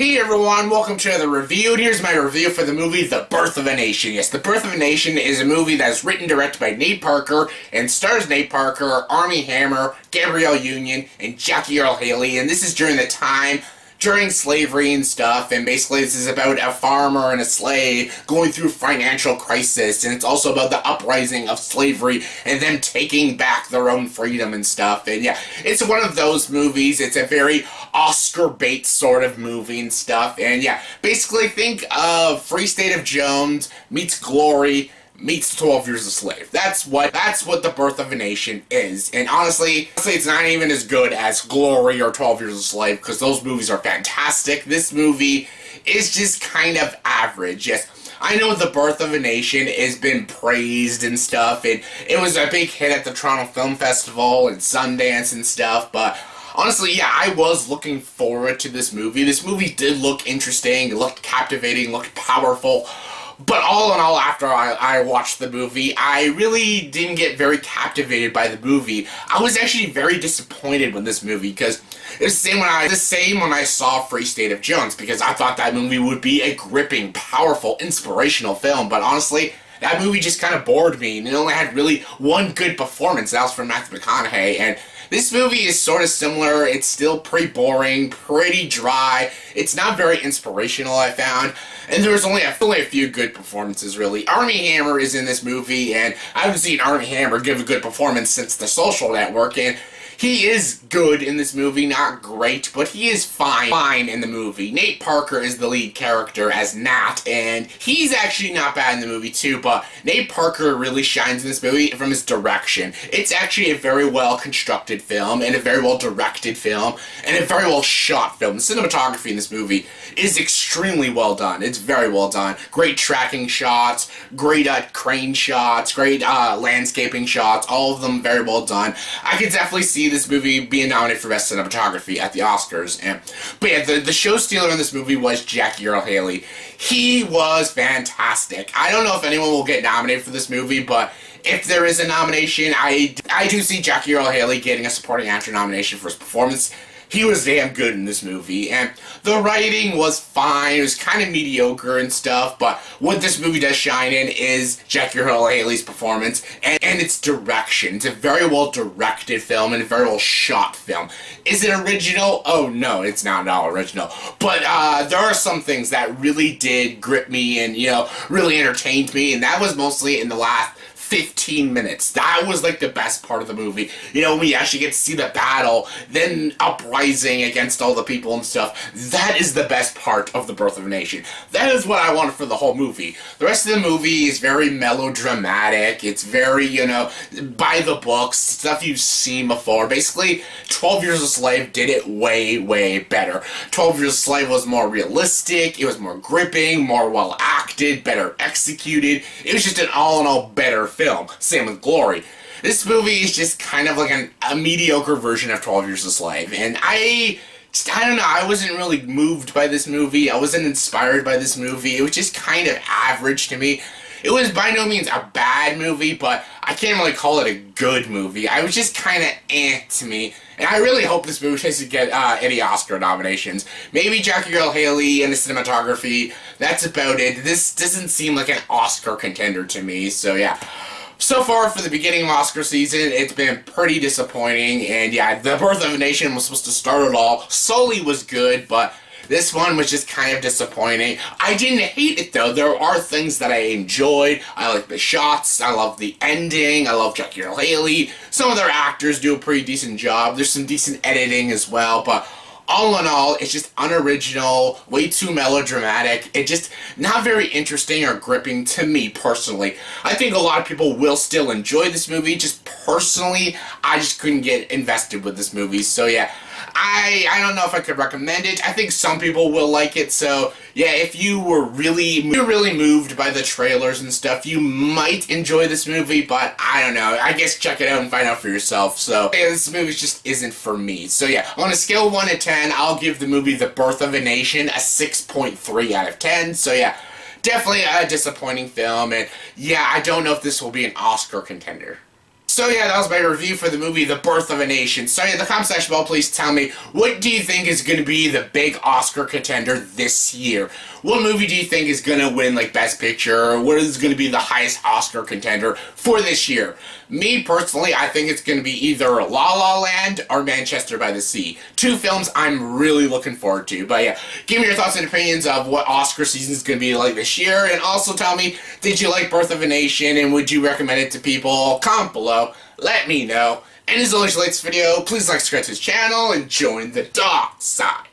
Hey everyone, welcome to another review, and here's my review for the movie The Birth of a Nation. Yes, The Birth of a Nation is a movie that's written and directed by Nate Parker, and stars Nate Parker, Armie Hammer, Gabrielle and Earle Haley, and this is during the time during slavery and stuff, and basically this is about a farmer and a slave going through financial crisis, and it's also about the uprising of slavery and them taking back their own freedom and stuff. And yeah, it's one of those movies. It's a very Oscar bait sort of movie and stuff, and yeah, basically think of Free State of Jones meets Glory meets 12 Years a Slave. That's what The Birth of a Nation is. And honestly, it's not even as good as Glory or 12 Years a Slave, because those movies are fantastic. This movie is just kind of average. Yes, I know The Birth of a Nation has been praised and stuff, and it was a big hit at the Toronto Film Festival and Sundance and stuff, but honestly, yeah, I was looking forward to this movie. This movie did look interesting, it looked captivating, looked powerful. But all in all, after I watched the movie, I really didn't get very captivated by the movie. I was actually very disappointed with this movie, because it was the same when I saw Free State of Jones, because I thought that movie would be a gripping, powerful, inspirational film, but honestly, that movie just kind of bored me, and it only had really one good performance, that was from Matthew McConaughey, and this movie is sort of similar. It's still pretty boring, pretty dry. It's not very inspirational, I found. And there was only a few good performances, really. Armie Hammer is in this movie, and I haven't seen Armie Hammer give a good performance since The Social Network, and he is good in this movie, not great, but he is fine in the movie. Nate Parker is the lead character as Nat, and he's actually not bad in the movie too, but Nate Parker really shines in this movie from his direction. It's actually a very well constructed film, and a very well directed film, and a very well shot film. The cinematography in this movie is extremely well done. It's very well done. Great tracking shots, great crane shots, great landscaping shots, all of them very well done. I could definitely see this movie being nominated for Best Cinematography at the Oscars. But yeah, the show stealer in this movie was Earle Haley. He was fantastic. I don't know if anyone will get nominated for this movie, but if there is a nomination, I do see Earle Haley getting a supporting actor nomination for his performance. He was damn good in this movie, and the writing was fine. It was kind of mediocre and stuff, but what this movie does shine in is Earle Haley's performance and its direction. It's a very well directed film and a very well shot film. Is it original? Oh no, it's not at all original. But there are some things that really did grip me and, really entertained me, and that was mostly in the last 15 minutes. That was like the best part of the movie. We actually get to see the battle, then uprising against all the people and stuff. That is the best part of The Birth of a Nation. That is what I wanted for the whole movie. The rest of the movie is very melodramatic. It's very, by the books, stuff you've seen before. Basically, 12 Years a Slave did it way, way better. 12 Years a Slave was more realistic, it was more gripping, more well acted, better executed. It was just an all-in-all better film. Same with Glory. This movie is just kind of like a mediocre version of 12 Years a Slave, and I don't know, I wasn't really moved by this movie, I wasn't inspired by this movie, it was just kind of average to me. It was by no means a bad movie, but I can't really call it a good movie. I was just kind of to me, and I really hope this movie doesn't get any Oscar nominations. Maybe Earle Haley and the cinematography, that's about it. This doesn't seem like an Oscar contender to me, so yeah. So far, for the beginning of Oscar season, it's been pretty disappointing, and yeah, The Birth of a Nation was supposed to start it all. Sully was good, but this one was just kind of disappointing. I didn't hate it though. There are things that I enjoyed. I like the shots. I love the ending. I love Earle Haley. Some of their actors do a pretty decent job. There's some decent editing as well, but all in all, it's just unoriginal, way too melodramatic. It's just not very interesting or gripping to me personally. I think a lot of people will still enjoy this movie. Just personally, I just couldn't get invested with this movie. So yeah, I don't know if I could recommend it. I think some people will like it, so yeah, if you were really moved by the trailers and stuff, you might enjoy this movie, but I don't know. I guess check it out and find out for yourself. So yeah, this movie just isn't for me. So yeah, on a scale of 1 to 10, I'll give the movie The Birth of a Nation a 6.3 out of 10. So yeah, definitely a disappointing film, and yeah, I don't know if this will be an Oscar contender. So yeah, that was my review for the movie The Birth of a Nation. So yeah, in the comment section below, please tell me, what do you think is going to be the big Oscar contender this year? What movie do you think is going to win, like, Best Picture? Or what is going to be the highest Oscar contender for this year? Me, personally, I think it's going to be either La La Land or Manchester by the Sea. Two films I'm really looking forward to. But yeah, give me your thoughts and opinions of what Oscar season is going to be like this year. And also tell me, did you like Birth of a Nation? And would you recommend it to people? Comment below. Let me know. And as always, like this video, please like, subscribe to this channel, and join the dark side.